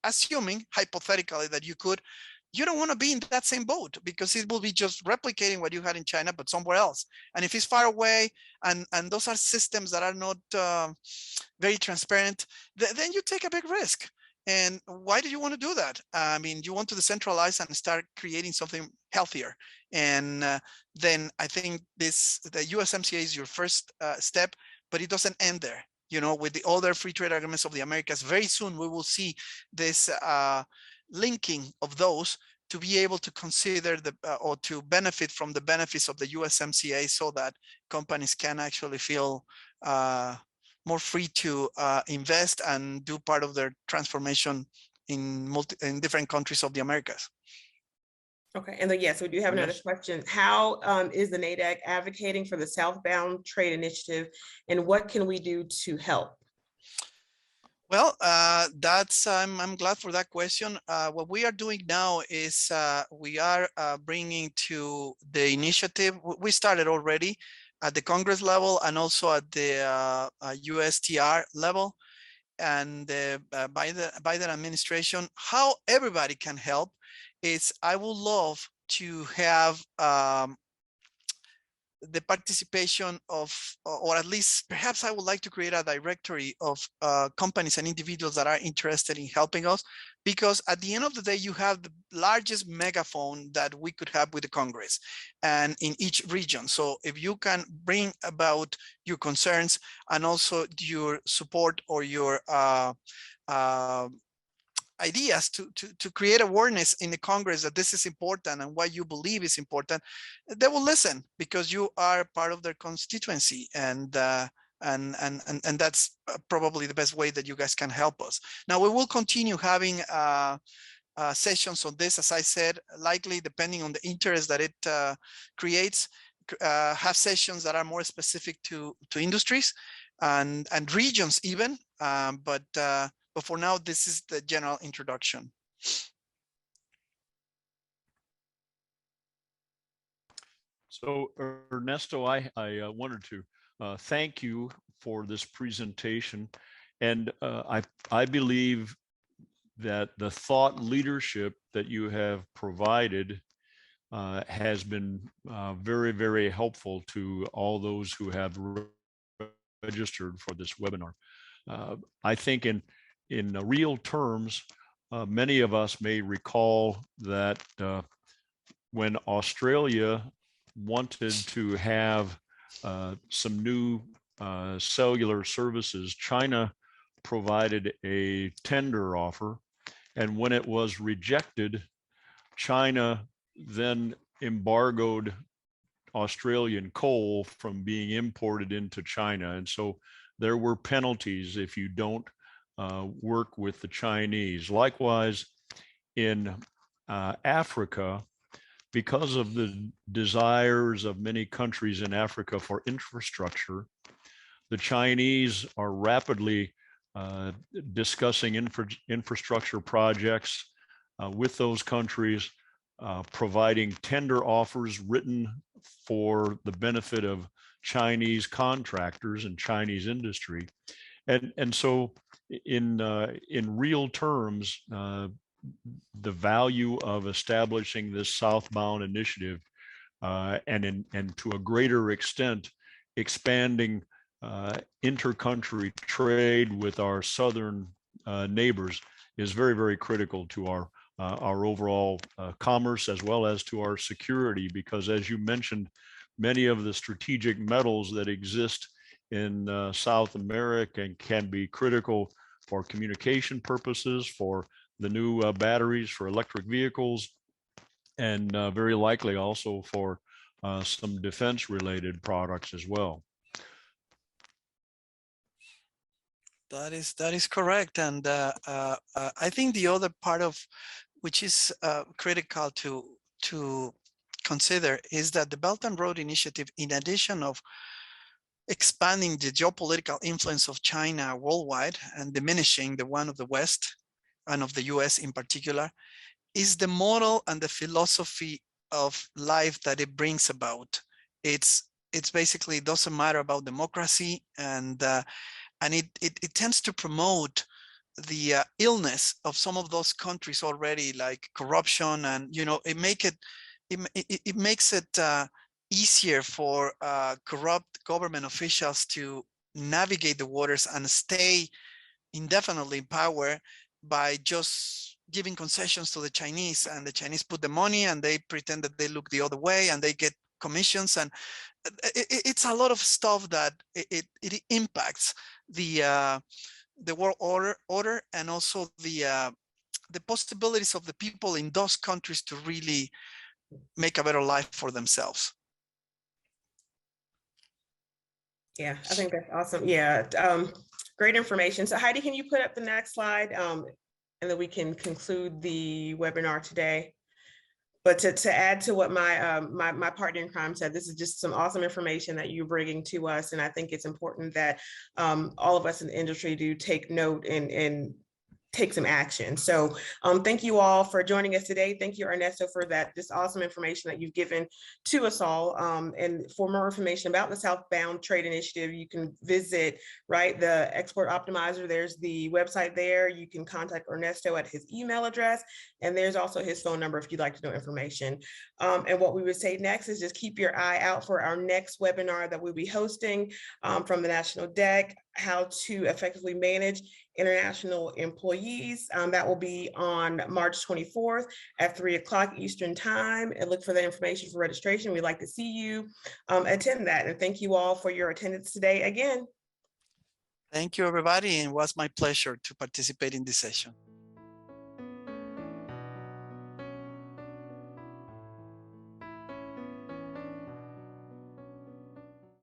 assuming hypothetically that you don't want to be in that same boat, because it will be just replicating what you had in China, but somewhere else. And if it's far away, and those are systems that are not very transparent, then you take a big risk. And why do you want to do that? I mean, you want to decentralize and start creating something healthier. And then I think the USMCA is your first step, but it doesn't end there. With the other free trade agreements of the Americas, very soon we will see this linking of those to be able to consider or to benefit from the benefits of the USMCA, so that companies can actually feel more free to invest and do part of their transformation in different countries of the Americas. Okay, and then yes, we do have another question. How is the Nadec advocating for the Southbound trade initiative, and what can we do to help? Well, I'm glad for that question. What we are doing now is we are bringing to the initiative. We started already at the Congress level and also at the USTR level, and by the Biden administration. How everybody can help is, I would love to have the participation of, or at least perhaps I would like to create a directory of companies and individuals that are interested in helping us, because at the end of the day, you have the largest megaphone that we could have with the Congress and in each region. So if you can bring about your concerns and also your support or your ideas to create awareness in the Congress that this is important and why you believe is important, they will listen, because you are part of their constituency, and that's probably the best way that you guys can help us. Now, we will continue having sessions on this, as I said, likely depending on the interest that it creates, have sessions that are more specific to industries and regions even, but for now, this is the general introduction. So Ernesto, I wanted to thank you for this presentation. And I believe that the thought leadership that you have provided has been very, very helpful to all those who have registered for this webinar. I think in real terms, many of us may recall that when Australia wanted to have some new cellular services, China provided a tender offer. And when it was rejected, China then embargoed Australian coal from being imported into China. And so there were penalties if you don't work with the Chinese. Likewise, in Africa, because of the desires of many countries in Africa for infrastructure, the Chinese are rapidly discussing infrastructure projects with those countries, providing tender offers written for the benefit of Chinese contractors and Chinese industry. And so in real terms, the value of establishing this Southbound initiative and to a greater extent expanding intercountry trade with our southern neighbors is very, very critical to our overall commerce as well as to our security, because as you mentioned, many of the strategic metals that exist in South America and can be critical for communication purposes, for the new batteries for electric vehicles, and very likely also for some defense related products as well. That is correct. And I think the other part of which is critical to consider is that the Belt and Road Initiative, in addition of expanding the geopolitical influence of China worldwide and diminishing the one of the West and of the US in particular, is the model and the philosophy of life that it brings about. It's basically, it doesn't matter about democracy, and it tends to promote the illness of some of those countries already, like corruption, and it makes it easier for corrupt government officials to navigate the waters and stay indefinitely in power by just giving concessions to the Chinese, and the Chinese put the money and they pretend that they look the other way and they get commissions, and it's a lot of stuff that it impacts the world order and also the possibilities of the people in those countries to really make a better life for themselves. Yeah, I think that's awesome. Yeah, great information. So Heidi, can you put up the next slide? And then we can conclude the webinar today. But to add to what my partner in crime said, this is just some awesome information that you're bringing to us. And I think it's important that all of us in the industry do take note and take some action. So thank you all for joining us today. Thank you, Ernesto, for this awesome information that you've given to us all. And for more information about the Southbound Trade Initiative, you can visit the Export Optimizer. There's the website there. You can contact Ernesto at his email address. And there's also his phone number if you'd like to know information. And what we would say next is just keep your eye out for our next webinar that we'll be hosting from the National Deck, how to effectively manage international employees. That will be on March 24th at 3 o'clock Eastern time, and look for the information for registration. We'd like to see you attend that. And thank you all for your attendance today again. Thank you, everybody. And it was my pleasure to participate in this session.